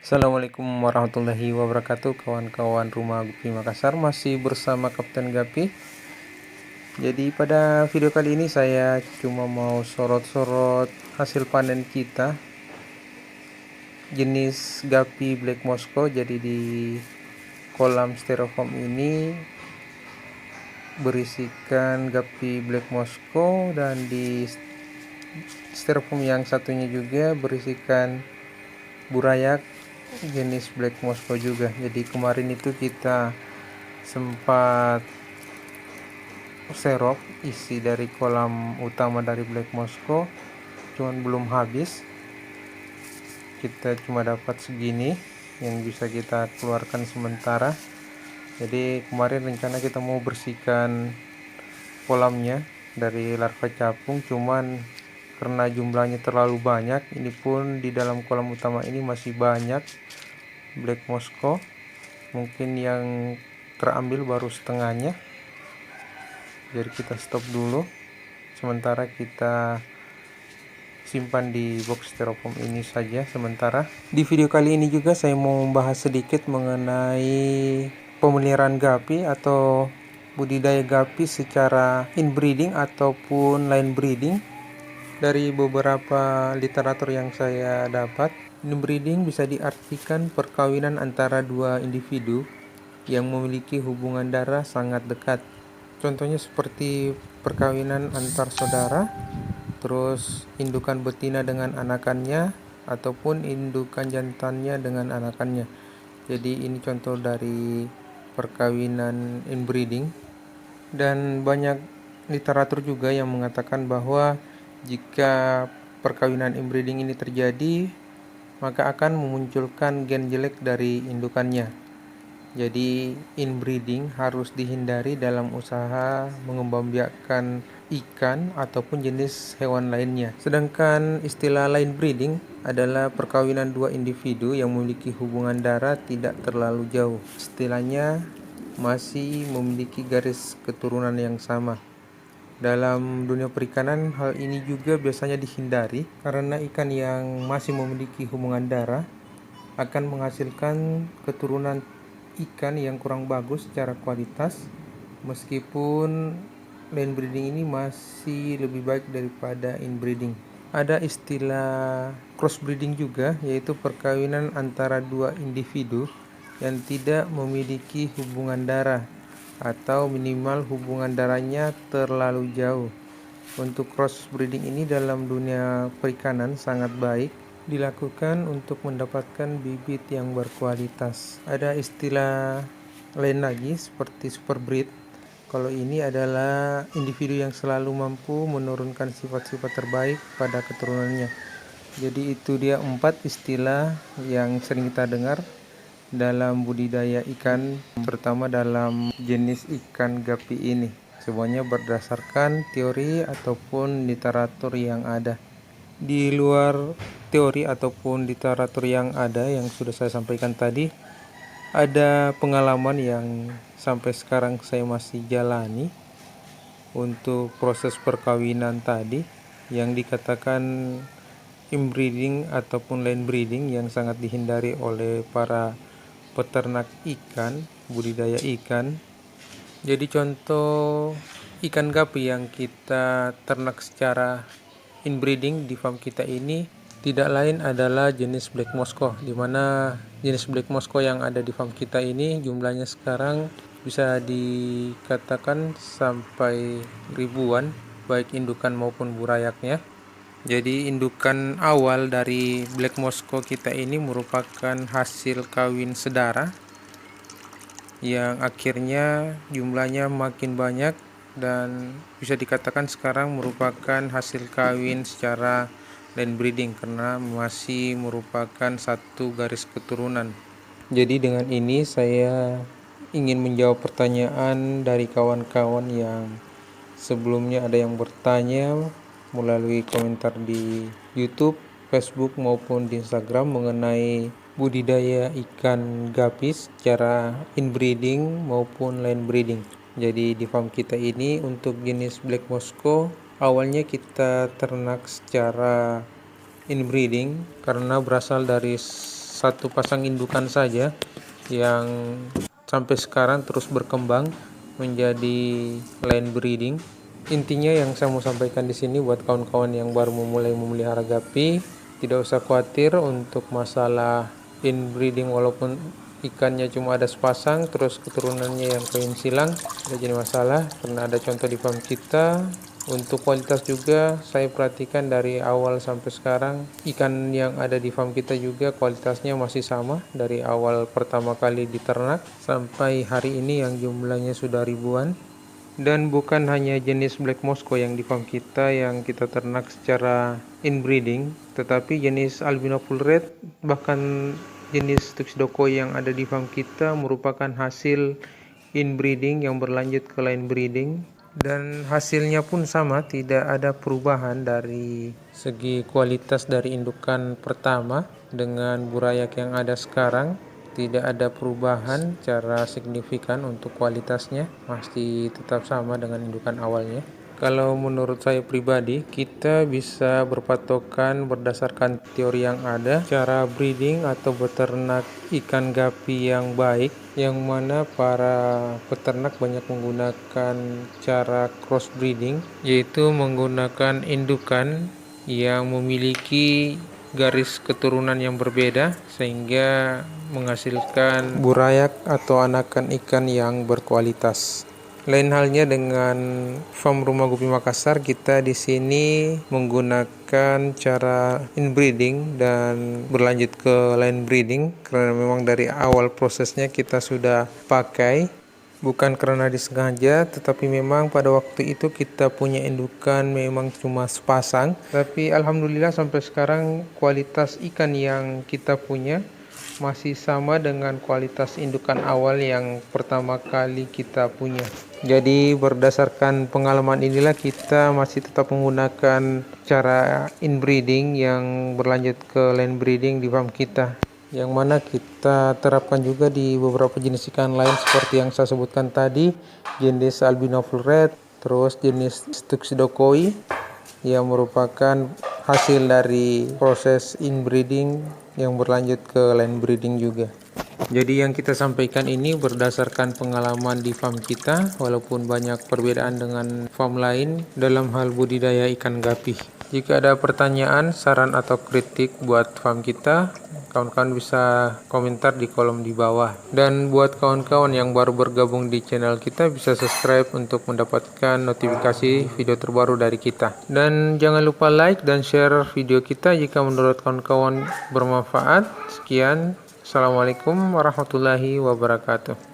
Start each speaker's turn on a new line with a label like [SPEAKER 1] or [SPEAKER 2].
[SPEAKER 1] Assalamualaikum warahmatullahi wabarakatuh, kawan-kawan Rumah Gupi Makassar, masih bersama Kapten Gapi. Jadi pada video kali ini saya cuma mau sorot-sorot hasil panen kita jenis Gapi Black Moscow. Jadi di kolam styrofoam ini berisikan Gapi Black Moscow, dan di styrofoam yang satunya juga berisikan burayak jenis Black Moscow juga. Jadi kemarin itu kita sempat serok isi dari kolam utama dari Black Moscow, cuman belum habis. Kita cuma dapat segini yang bisa kita keluarkan sementara. Jadi kemarin rencana kita mau bersihkan kolamnya dari larva capung, cuman karena jumlahnya terlalu banyak, ini pun di dalam kolam utama ini masih banyak Black Moscow. Mungkin yang terambil baru setengahnya, jadi kita stop dulu sementara, kita simpan di box styrofoam ini saja sementara. Di video kali ini juga saya mau membahas sedikit mengenai pemeliharaan gapi atau budidaya gapi secara inbreeding ataupun line breeding. Dari beberapa literatur yang saya dapat, inbreeding bisa diartikan perkawinan antara dua individu yang memiliki hubungan darah sangat dekat. Contohnya seperti perkawinan antar saudara, terus indukan betina dengan anakannya, ataupun indukan jantannya dengan anakannya. Jadi ini contoh dari perkawinan inbreeding. Dan banyak literatur juga yang mengatakan bahwa jika perkawinan inbreeding ini terjadi, maka akan memunculkan gen jelek dari indukannya. Jadi inbreeding harus dihindari dalam usaha mengembangbiakkan ikan ataupun jenis hewan lainnya. Sedangkan istilah line breeding adalah perkawinan dua individu yang memiliki hubungan darah tidak terlalu jauh. Istilahnya masih memiliki garis keturunan yang sama. Dalam dunia perikanan, hal ini juga biasanya dihindari karena ikan yang masih memiliki hubungan darah akan menghasilkan keturunan ikan yang kurang bagus secara kualitas, meskipun line breeding ini masih lebih baik daripada inbreeding. Ada istilah crossbreeding juga, yaitu perkawinan antara dua individu yang tidak memiliki hubungan darah atau minimal hubungan darahnya terlalu jauh. Untuk crossbreeding ini dalam dunia perikanan sangat baik dilakukan untuk mendapatkan bibit yang berkualitas. Ada istilah lain lagi seperti superbreed. Kalau ini adalah individu yang selalu mampu menurunkan sifat-sifat terbaik pada keturunannya. Jadi itu dia 4 istilah yang sering kita dengar dalam budidaya ikan, terutama dalam jenis ikan gapi ini. Semuanya berdasarkan teori ataupun literatur yang ada. Di luar teori ataupun literatur yang ada yang sudah saya sampaikan tadi, ada pengalaman yang sampai sekarang saya masih jalani untuk proses perkawinan tadi, yang dikatakan inbreeding ataupun line breeding yang sangat dihindari oleh para peternak ikan, budidaya ikan. Jadi contoh ikan gapi yang kita ternak secara inbreeding di farm kita ini tidak lain adalah jenis Black Moscow, di mana jenis Black Moscow yang ada di farm kita ini jumlahnya sekarang bisa dikatakan sampai ribuan, baik indukan maupun burayaknya. Jadi indukan awal dari Black Moscow kita ini merupakan hasil kawin sedara yang akhirnya jumlahnya makin banyak, dan bisa dikatakan sekarang merupakan hasil kawin secara line breeding karena masih merupakan satu garis keturunan. Jadi dengan ini saya ingin menjawab pertanyaan dari kawan-kawan yang sebelumnya ada yang bertanya melalui komentar di YouTube, Facebook maupun di Instagram mengenai budidaya ikan gapis secara inbreeding maupun line breeding. Jadi di farm kita ini untuk jenis Black Moscow awalnya kita ternak secara inbreeding karena berasal dari satu pasang indukan saja yang sampai sekarang terus berkembang menjadi line breeding. Intinya yang saya mau sampaikan di sini buat kawan-kawan yang baru memulai memelihara gapi, tidak usah khawatir untuk masalah inbreeding. Walaupun ikannya cuma ada sepasang terus keturunannya yang kawin silang, tidak jadi masalah karena ada contoh di farm kita. Untuk kualitas juga saya perhatikan dari awal sampai sekarang, ikan yang ada di farm kita juga kualitasnya masih sama dari awal pertama kali diternak sampai hari ini yang jumlahnya sudah ribuan. Dan bukan hanya jenis Black Moscow yang di farm kita yang kita ternak secara inbreeding, tetapi jenis albino full red bahkan jenis tuxedo-koi yang ada di farm kita merupakan hasil inbreeding yang berlanjut ke line breeding. Dan hasilnya pun sama, tidak ada perubahan dari segi kualitas dari indukan pertama dengan burayak yang ada sekarang. Tidak ada perubahan secara signifikan untuk kualitasnya, masih tetap sama dengan indukan awalnya. Kalau menurut saya pribadi, kita bisa berpatokan berdasarkan teori yang ada, cara breeding atau beternak ikan gapi yang baik, yang mana para peternak banyak menggunakan cara cross breeding, yaitu menggunakan indukan yang memiliki garis keturunan yang berbeda sehingga menghasilkan burayak atau anakan ikan yang berkualitas. Lain halnya dengan farm Rumah Gupi Makassar, kita di sini menggunakan cara inbreeding dan berlanjut ke line breeding karena memang dari awal prosesnya kita sudah pakai, bukan karena disengaja, tetapi memang pada waktu itu kita punya indukan memang cuma sepasang. Tapi alhamdulillah sampai sekarang kualitas ikan yang kita punya masih sama dengan kualitas indukan awal yang pertama kali kita punya. Jadi berdasarkan pengalaman inilah kita masih tetap menggunakan cara inbreeding yang berlanjut ke line breeding di farm kita, yang mana kita terapkan juga di beberapa jenis ikan lain seperti yang saya sebutkan tadi, jenis albino full red, terus jenis tuxedo-koi yang merupakan hasil dari proses inbreeding yang berlanjut ke line breeding juga. Jadi yang kita sampaikan ini berdasarkan pengalaman di farm kita, walaupun banyak perbedaan dengan farm lain dalam hal budidaya ikan gapi. Jika ada pertanyaan, saran atau kritik buat farm kita, kawan-kawan bisa komentar di kolom di bawah. Dan buat kawan-kawan yang baru bergabung di channel kita, bisa subscribe untuk mendapatkan notifikasi video terbaru dari kita. Dan jangan lupa like dan share video kita jika menurut kawan-kawan bermanfaat. Sekian, Assalamualaikum warahmatullahi wabarakatuh.